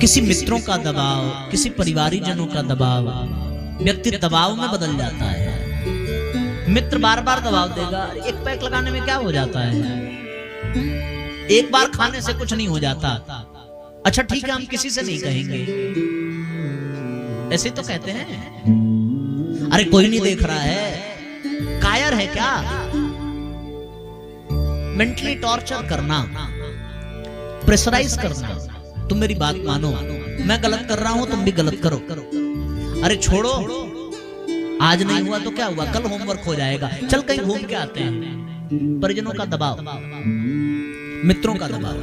किसी मित्रों का दबाव, किसी परिवारीजनों का दबाव, व्यक्ति दबाव में बदल जाता है। मित्र बार बार दबाव देगा, एक पैक लगाने में क्या हो जाता है, एक बार खाने से कुछ नहीं हो जाता। अच्छा ठीक है, हम किसी से नहीं कहेंगे, ऐसे तो कहते हैं। अरे कोई नहीं देख रहा है, कायर है क्या? मेंटली टॉर्चर करना, प्रेशराइज करना। तुम मेरी बात मानो, मैं गलत कर रहा हूं, तुम भी गलत करो। अरे छोड़ो, आज नहीं हुआ तो क्या हुआ, कल होमवर्क हो जाएगा, चल कहीं घूम के आते हैं। परिजनों का दबाव, मित्रों का दबाव,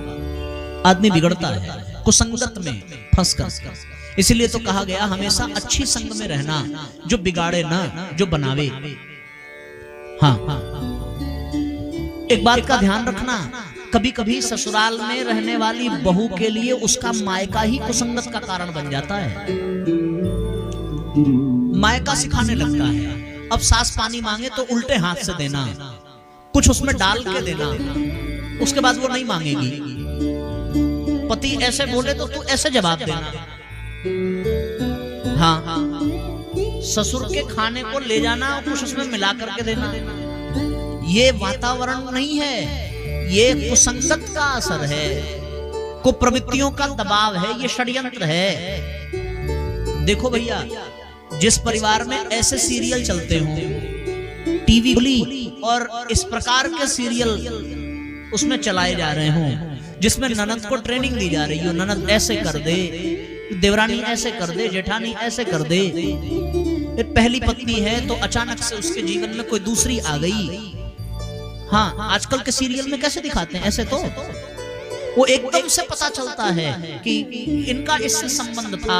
आदमी बिगड़ता है कुसंगत में फंस कर। इसीलिए तो कहा गया हमेशा अच्छी संग में रहना, जो बिगाड़े ना, जो बनावे। हाँ, एक बात का ध्यान रखना, कभी कभी ससुराल में रहने वाली बहू के लिए उसका मायका ही कुसंगत का कारण बन जाता है। मायका सिखाने लगता है। अब सास पानी मांगे तो उल्टे हाथ से देना, कुछ उसमें डाल के देना, उसके बाद वो नहीं मांगेगी। पति ऐसे बोले तो तू ऐसे जवाब देना। हाँ, ससुर के खाने को ले जाना और कुछ उसमें मिला करके देना, ये वातावरण नहीं है, ये कुसंगत का असर है, कुप्रवृत्तियों का दबाव है, ये षड्यंत्र है। देखो भैया, जिस परिवार में ऐसे सीरियल चलते हों, टीवी और इस प्रकार के सीरियल उसमें चलाए जा रहे हों, जिसमें ननद को ट्रेनिंग दी जा रही हो, ननद ऐसे कर दे, देवरानी ऐसे कर दे, जेठानी ऐसे कर दे। पहली पत्नी है तो अचानक से उसके जीवन में कोई दूसरी आ गई। हाँ, आजकल के सीरियल में कैसे दिखाते हैं, ऐसे तो वो एकदम से पता चलता है कि इनका इससे संबंध था।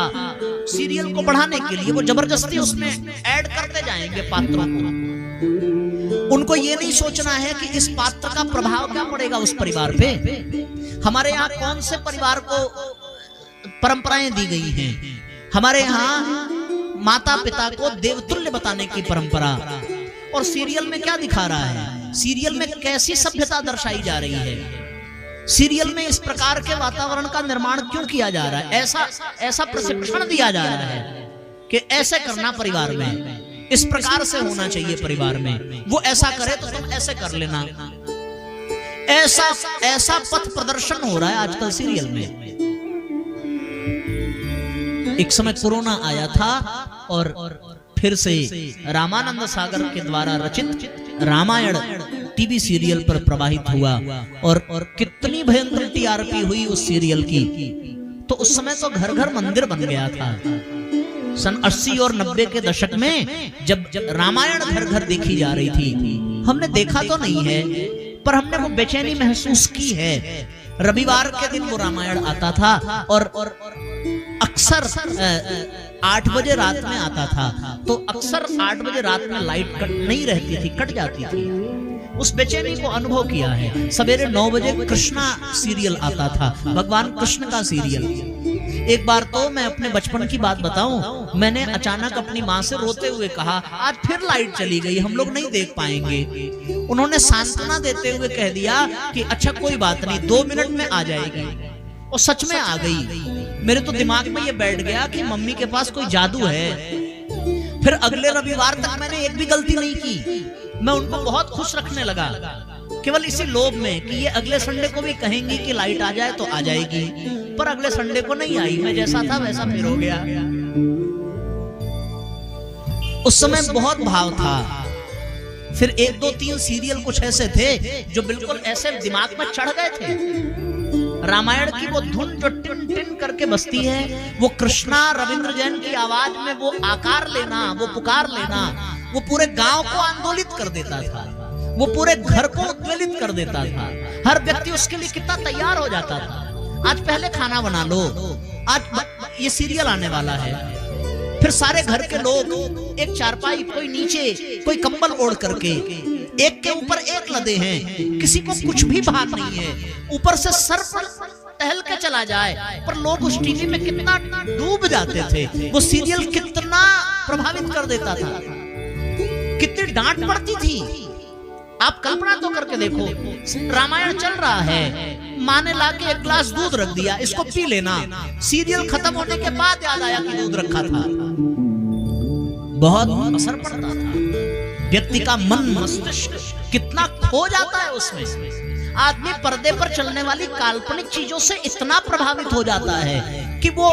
सीरियल को बढ़ाने के लिए वो जबरदस्ती उसमें ऐड करते जाएंगे पात्रों को। उनको ये नहीं सोचना है कि इस पात्र का प्रभाव क्या पड़ेगा उस परिवार पे। हमारे यहाँ कौन से परिवार को परंपराएं दी गई हैं? हमारे यहाँ माता पिता को देवतुल्य बताने की परंपरा, और सीरियल में क्या दिखा रहा है, सीरियल में कैसी सभ्यता दर्शाई जा रही है, सीरियल में इस प्रकार के वातावरण का निर्माण क्यों किया जा रहा है, ऐसा प्रशिक्षण दिया जा रहा है कि ऐसे करना परिवार में, इस प्रकार से होना चाहिए परिवार में, वो ऐसा करे तो तुम ऐसे कर लेना। ऐसा पथ प्रदर्शन हो रहा है आजकल सीरियल में। एक समय कोरोना आया था और फिर से रामानंद सागर के द्वारा रचित रामायण टीवी सीरियल पर प्रवाहित हुआ, और कितनी भयंकर टीआरपी हुई उस सीरियल की। तो उस समय तो घर घर मंदिर बन गया था। सन 80 और 90 के दशक में जब रामायण घर घर देखी जा रही थी, हमने देखा तो नहीं है, पर हमने वो बेचैनी महसूस की है। रविवार के दिन वो रामायण आता था और अक्सर 8 बजे रात में आता था, तो अक्सर 8 बजे रात में लाइट कट नहीं रहती थी, कट जाती थी। उस बेचैनी को अनुभव किया है। सवेरे 9 बजे कृष्णा सीरियल आता था, भगवान कृष्ण का सीरियल। एक बार तो मैं अपने बचपन की बात बताऊं, मैंने अचानक अपनी माँ से रोते हुए कहा, आज फिर लाइट चली गई, हम लोग नहीं देख पाएंगे। उन्होंने सांत्वना देते हुए कह दिया कि अच्छा कोई बात नहीं, 2 मिनट में आ जाएगी। और सच में आ गई। मेरे तो दिमाग में ये बैठ गया कि मम्मी के पास कोई जादू है। फिर अगले रविवार तक मैंने एक भी गलती नहीं की। मैं उनको बहुत खुश रखने लगा, केवल इसी लोभ में कि ये अगले संडे को भी कहेंगी कि लाइट आ जाए तो आ जाएगी, पर अगले संडे को नहीं आई। मैं जैसा था वैसा फिर हो गया। उस समय बहुत भाव था। फिर 1, 2, 3 सीरियल कुछ ऐसे थे जो बिल्कुल ऐसे दिमाग में चढ़ गए थे। रामायण की वो धुन जो टिन टिन करके बजती है, वो कृष्णा रविंद्र जैन की आवाज में वो आकार लेना, वो पुकार लेना, वो पूरे गांव को आंदोलित कर देता था, वो पूरे घर को उद्वेलित कर देता था। हर व्यक्ति उसके लिए कितना तैयार हो जाता था। आज पहले खाना बना लो, आज ये सीरियल आने वाला है। फिर सारे घर के लोग एक चारपाई, कोई नीचे, कोई कंबल ओढ़ करके, एक के ऊपर एक लदे हैं, किसी को कुछ भी भान नहीं है। ऊपर से सर पर टहल के चला जाए, पर लोग उस टीवी में कितना डूब जाते थे। वो सीरियल कितना प्रभावित कर देता था, कितनी डांट पड़ती थी। आप कल्पना तो करके देखो, रामायण चल रहा है, माँ ने लाके एक ग्लास दूध रख दिया, इसको पी लेना। सीरियल खत्म होने के बाद याद आया कि दूध रखा था। बहुत असर पड़ता था। व्यक्ति का मन मस्तिष्क कितना खो जाता है उसमें। आदमी पर्दे पर चलने वाली काल्पनिक चीजों से इतना प्रभावित हो जाता है कि वो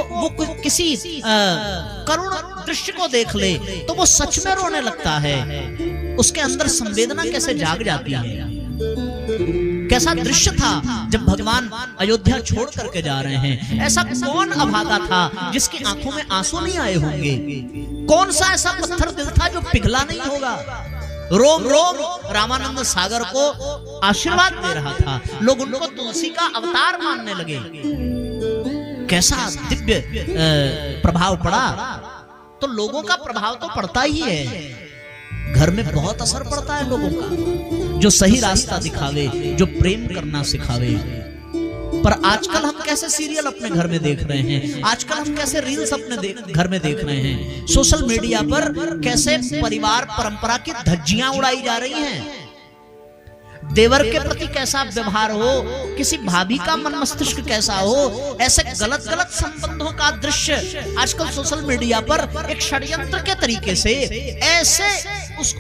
किसी करुण दृश्य को देख ले तो वो सच में रोने लगता है। उसके अंदर संवेदना कैसे जाग जाती है। कैसा दृश्य था जब भगवान अयोध्या छोड़ करके जा रहे हैं। ऐसा कौन अभागा था जिसकी आंखों में आंसू नहीं आए होंगे। कौन सा ऐसा पत्थर दिल था जो पिघला नहीं होगा। रोम रोम रामानंद सागर को आशीर्वाद दे रहा था। लोग उनको तुलसी का अवतार मानने लगे। कैसा दिव्य प्रभाव पड़ा। तो लोगों का प्रभाव तो पड़ता ही है। घर में बहुत असर पड़ता है लोगों का, जो सही रास्ता दिखावे, जो प्रेम करना सिखावे। पर आजकल हम कैसे सीरियल अपने घर में देख रहे हैं, आजकल हम कैसे रील्स अपने घर में देख रहे हैं। सोशल मीडिया पर कैसे परिवार परंपरा की धज्जियां उड़ाई जा रही हैं। देवर के प्रति कैसा व्यवहार हो, किसी भाभी का मन मस्तिष्क कैसा हो, ऐसे गलत गलत संबंधों का दृश्य आजकल सोशल मीडिया पर एक षड्यंत्र के तरीके से ऐसे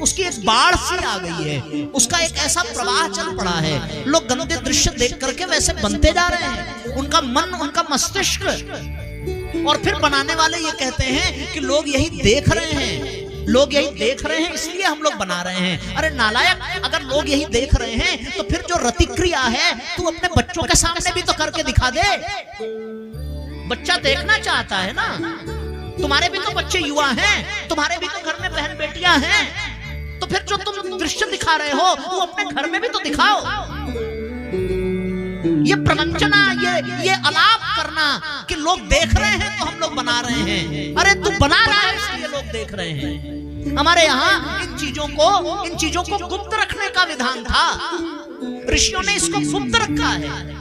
उसकी एक बाढ़ सी आ गई है। उसका एक ऐसा प्रवाह चल पड़ा है। लोग गंदे दृश्य देख करके वैसे बनते जा रहे हैं। उनका मन, उनका मस्तिष्क। और फिर बनाने वाले ये कहते हैं कि लोग यही देख रहे हैं, लोग यही देख रहे हैं इसलिए हम लोग बना रहे हैं। अरे नालायक, अगर लोग यही देख रहे हैं तो फिर जो रतिक्रिया है तू अपने बच्चों के सामने भी तो करके दिखा दे। बच्चा देखना चाहता है ना। तुम्हारे भी तो बच्चे युवा हैं, तुम्हारे भी तो घर में बहन बेटियां हैं। तो फिर जो तुम दृश्य दिखा रहे हो वो अपने घर में भी तो दिखाओ। ये प्रवंचना, ये अलाप करना कि लोग देख रहे हैं तो हम लोग बना रहे हैं। अरे तू बना रहा है इसलिए लोग देख रहे हैं। हमारे यहाँ इन चीजों को गुप्त रखने का विधान था। ऋषियों ने इसको गुप्त रखा है।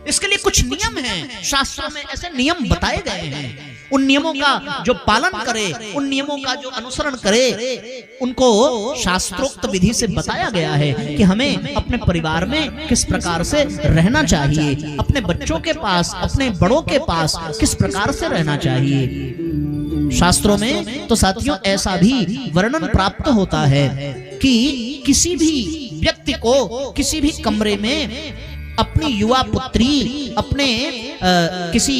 इसके लिए कुछ नियम हैं। शास्त्रों में ऐसे नियम बताए गए हैं। उन नियमों का जो पालन करे, उन नियमों का जो अनुसरण करे, उनको शास्त्रोक्त विधि से बताया गया है कि हमें अपने परिवार में किस प्रकार से रहना चाहिए, अपने बच्चों के पास, अपने बड़ों के पास किस प्रकार से रहना चाहिए। शास्त्रों में तो साथियों ऐसा भी वर्णन प्राप्त होता है कि किसी भी व्यक्ति को किसी भी कमरे में अपनी युवा पुत्री, अपने किसी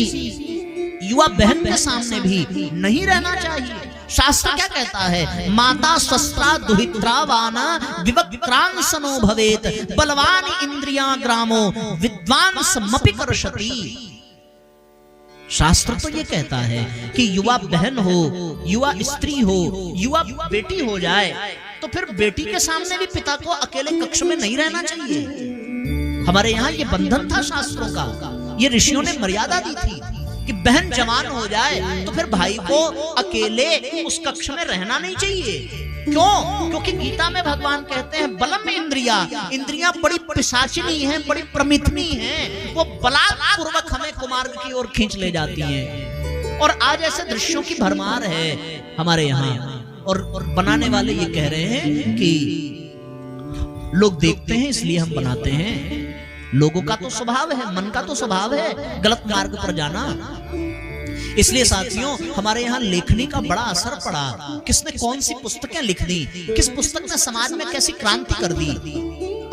युवा बहन के सामने भी नहीं रहना चाहिए। शास्त्र क्या कहता है? माता स्वस्त्रा दुहित्रा वाना विवक्त्रांसनो भवेत बलवान इंद्रिया ग्रामो विद्वान समपि कर्षति। शास्त्र तो ये कहता है कि युवा बहन हो, युवा स्त्री हो, युवा बेटी हो जाए तो फिर बेटी के सामने भी पिता को अकेले कक्ष में नहीं रहना चाहिए। हमारे यहाँ ये बंधन था शास्त्रों का। ये ऋषियों ने मर्यादा दी थी कि बहन जवान हो जाए तो फिर भाई को अकेले उस कक्ष में रहना नहीं चाहिए। क्यों? क्योंकि गीता में भगवान कहते हैं बलम इंद्रियां बड़ी पिशाचिनी हैं, बड़ी प्रमिथनी हैं। वो बलात्पूर्वक हमें कुमार्ग की ओर खींच ले जाती हैं। और आज ऐसे दृश्यों की भरमार है हमारे यहाँ। और बनाने वाले ये कह रहे हैं कि लोग देखते हैं इसलिए हम बनाते हैं। लोगों का तो स्वभाव है, मन का तो स्वभाव है गलत मार्ग पर जाना। इसलिए साथियों हमारे यहाँ लेखनी का बड़ा असर पड़ा। किसने कौन सी पुस्तकें लिख दी, किस पुस्तक ने समाज में कैसी क्रांति कर दी।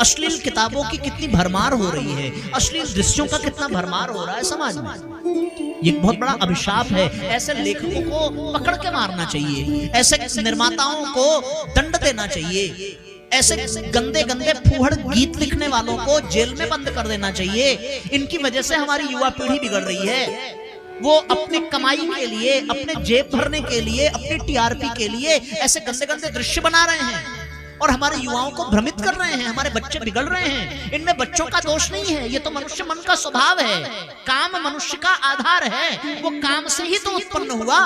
अश्लील किताबों की कितनी भरमार हो रही है, अश्लील दृश्यों का कितना भरमार हो रहा है समाज में। ये बहुत बड़ा अभिशाप है। ऐसे लेखकों को पकड़ के मारना चाहिए, ऐसे निर्माताओं को दंड देना चाहिए, ऐसे गंदे गंदे फूहड़ गीत लिखने वालों को जेल में बंद कर देना चाहिए। इनकी वजह से हमारी युवा पीढ़ी बिगड़ रही है। वो अपनी कमाई के लिए, अपने जेब भरने के लिए, अपनी टीआरपी के लिए ऐसे गंदे गंदे दृश्य बना रहे हैं और हमारे युवाओं को भ्रमित कर रहे हैं। हमारे बच्चे बिगड़ रहे हैं। इनमें बच्चों का दोष नहीं है, ये तो मनुष्य मन का स्वभाव है। काम मनुष्य का आधार है। वो काम से ही तो उत्पन्न हुआ,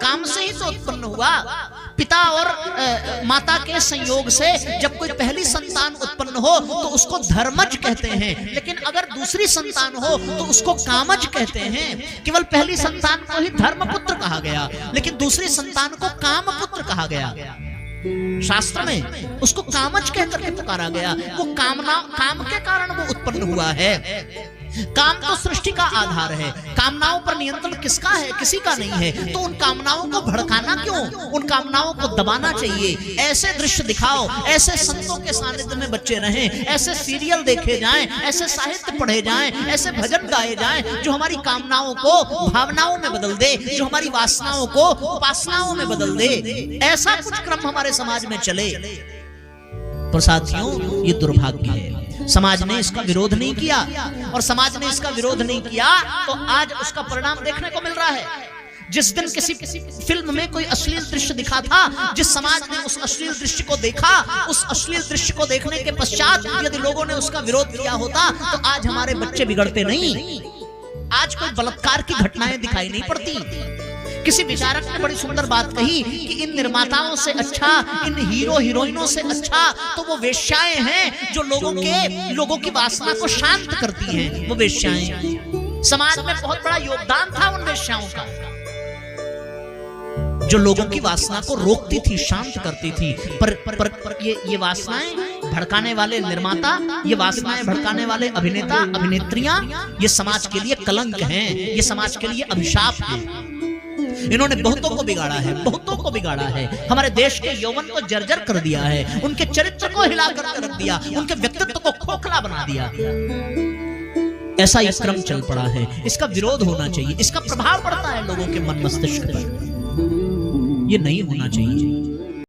काम से ही तो उत्पन्न हुआ। पिता और माता के संयोग से जब कोई पहली संतान उत्पन्न हो तो उसको धर्मज कहते हैं, लेकिन अगर दूसरी संतान हो तो उसको कामज कहते हैं। केवल पहली संतान को ही धर्मपुत्र कहा गया, लेकिन दूसरी संतान को कामपुत्र कहा गया। शास्त्र में उसको कामज कहकर के पुकारा गया। वो काम के कारण वो उत्पन्न हुआ है। काम तो सृष्टि का आधार है, कामनाओं पर नियंत्रण किसका है? किसी का नहीं है। तो उन कामनाओं को भड़काना क्यों? उन कामनाओं को दबाना चाहिए। ऐसे दृश्य दिखाओ, ऐसे संतों के सानिध्य में बच्चे रहें, ऐसे सीरियल देखे जाएं, ऐसे साहित्य पढ़े जाएं, ऐसे भजन गाए जाएं जो हमारी कामनाओं को भावनाओं में बदल दे, जो हमारी वासनाओं को उपासनाओं में बदल दे। ऐसा कुछ क्रम हमारे समाज में चले। पर साथियों, ये दुर्भाग्य है। समाज ने इसका विरोध नहीं किया, और समाज ने इसका विरोध नहीं किया तो आज उसका परिणाम देखने को मिल रहा है। जिस दिन किसी फिल्म में कोई अश्लील दृश्य दिखा था, जिस समाज ने उस अश्लील दृश्य को देखा, उस अश्लील दृश्य को देखने के पश्चात यदि लोगों ने उसका विरोध किया होता तो आज हमारे बच्चे बिगड़ते नहीं। आज कोई बलात्कार की घटनाएं दिखाई नहीं पड़ती। किसी विचारक ने बड़ी सुंदर बात कही कि इन निर्माताओं से अच्छा, इन हीरो हीरोइनों से अच्छा तो वो वेश्याएं हैं जो लोगों की वासना को शांत करती हैं। वो वेश्याएं, समाज में बहुत बड़ा योगदान था उन वेश्याओं का, जो लोगों की वासना को रोकती थी, शांत करती थी। पर ये वासनाएं भड़काने वाले निर्माता, ये वासनाएं भड़काने वाले अभिनेता अभिनेत्रियां, ये समाज के लिए कलंक हैं, ये समाज के लिए अभिशाप है। इन्होंने बहुतों को बिगाड़ा है, बहुतों को बिगाड़ा है। हमारे देश के यौवन को जर्जर कर दिया है, उनके चरित्र को हिला कर रख दिया, उनके व्यक्तित्व को खोखला बना दिया। ऐसा ये क्रम चल पड़ा है। इसका विरोध होना चाहिए, इसका प्रभाव पड़ता है लोगों के मन मस्तिष्क पर। ये नहीं होना चाहिए।